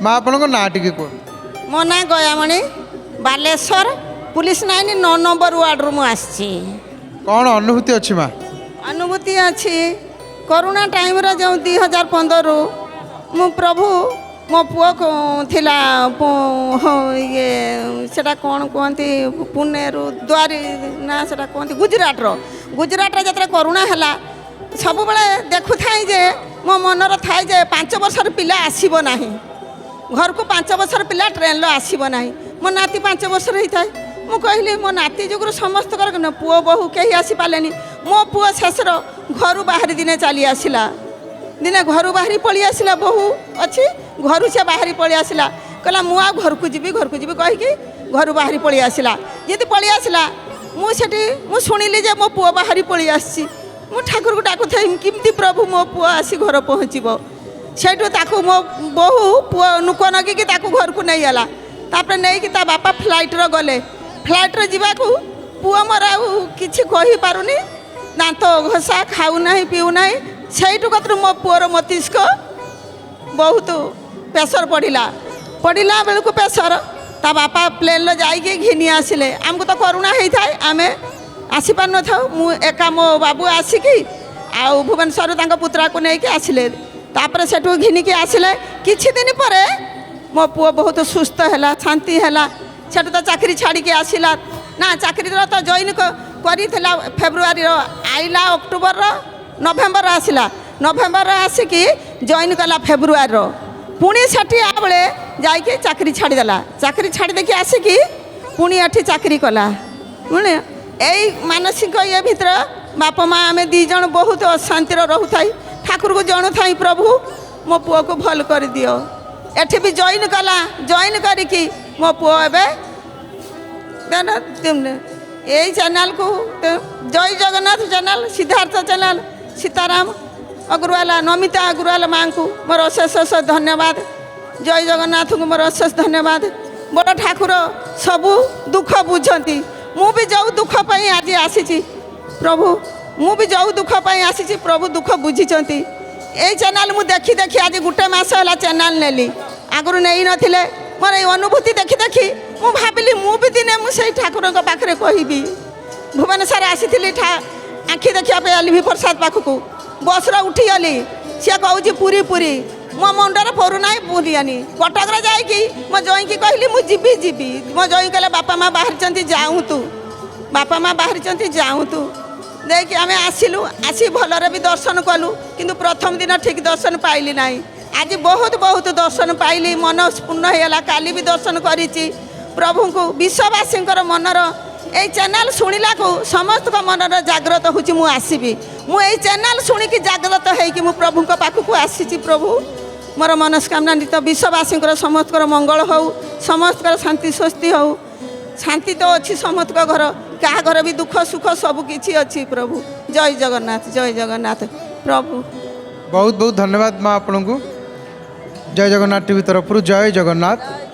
माँ आपन ना टी कह मो ना गयामणि Baleswar police line 9 number ward रु आसी। कौन अनुभूति अच्छी माँ? अनुभूति अच्छी कोरोना टाइम रे जो 2015 रु मु प्रभु मो पुओ को थिला ये सेटा कौन कहती पुणे रु द्वारी ना सेटा कहती गुजरात रे जतरे कोरोना हला सब बेले देखु थाई जे मो मनर थाई जे 5 वर्षर पिला आसीबो नाही घर को 5 वर्षर पिला ट्रेन लो आसीबो नाही। मो नाती 5 वर्षर होई थाई मु कहली मो नाती जुगुर समस्त कर पुओ बहु कहीं आसी पालेनी मो पुओ शेषर घर बाहरी दिने चली आसिला दिने घर बाहरी पड़ी आसिला बहु अच्छी घर से बाहरी पड़ी आसिला कहला मु आ घर को जीवी कहीकि घर बाहरी पड़ी आसिला यदि पड़ी आसिला मु शुणिली जे मो पुओ बाहरी पड़ी आसी मु ठाकुर को डाकु थाई किमती प्रभु मो पुओ आसी घर पहुँचब सेठू ताकू मो बहु पुओ नुक नगिकी ताकू घर को नहीं आला तापर नहीं कि ता बापा फ्लाइट रो गले फ्लाइट रे जीवाकू पुओ मोर आउ किछि कहि पारुनी दांत घसा खाऊ नहीं पीऊ नहीं सेठू कतरू मो पुओर मस्तिष्क बहुत प्रेसर पड़िला बेलू प्रेसर ता बापा प्लेन लो जाइए घिनी आसिले आमको तो कोरोना होता है आम आसी पार न था मु एका मो बाबू आसिकी आउ भुवनेश्वर तांको पुत्रा को लेकिन आसिले तापर सेठू घिनिकी आसिले किछि दिन परे मो पुओ बहुत सुस्थ है शांति है सेठू तो चाकरी छाड़ी के आसिला ना चाकरी तो जॉइन करी फेब्रुआरी आइला अक्टोबर नवेम्बर आसिला नवेम्बर आसिकी जॉइन कला फेब्रुआरी पुणी सेठी आ बेले जाइए चाकरी छाड़देला चाकरी छाड़ी देखी आसिकी पुणी एठी चाकरी कला बुझे यही मानसिक ये भितर बापा माँ आम दी जन बहुत अशांति रोथाई ठाकुर को जणु थाई प्रभु मो पुओ को भल कर दियो एठी भी जॉइन कला जॉइन करिकी मो पुओ यही चैनल को जय जगन्नाथ चैनल सिद्धार्थ चैनल सीताराम अग्रवाला नमिता अग्रवाल माँ को मोर अशेष अशेष धन्यवाद जय जगन्नाथ को मोर अशेष धन्यवाद बड़ ठाकुर सबू दुख बुझती मु भी जो दुख पाई आज आसी प्रभु मु भी जो दुख पाई आसी प्रभु दुख बुझीचंती यही चैनल मु देखी देखी आज गोटे मास है चैनल नेली आगु नहीं नथिले मोर ये अनुभूति देखी देखी मु भाविली मु भी दिने मुझे ठाकुर पाखे कहबी भुवनेश्वर आसी आखि देखा एलवी प्रसाद पाखक बस उठी गली सी कहूँ पूरी पूरी मो मुंडर पड़ूना पुरीनी कटक जाकि मो जई की कहली मुझी जीवी मो जई कहले बापा माँ बाहरी जाऊँ तू बापा माँ बाहरी जाऊँ तू देखिए आम आसिलु आसी भलरे भी दर्शन कलु किंतु प्रथम दिन ठीक दर्शन पाइली ना आज बहुत बहुत दर्शन पाइली मन पूर्ण होगा काली भी दर्शन करी प्रभु को विश्ववासी मनर ये चैनल शुणिला को समस्त मनर जागृत हो आसबि मुझे चैनल शुणिकी जागृत हो प्रभु पाखक आसी प्रभु मोर मनस्कामना नित विश्ववासी समस्त मंगल हो समस्त शांति स्वस्ति हो शांति तो अच्छी समस्त घर क्या घर भी दुख सुख सब किसी अच्छी प्रभु जय जगन्नाथ प्रभु बहुत बहुत धन्यवाद माँ आपन को जय जगन्नाथ टीवी तरफ जय जगन्नाथ।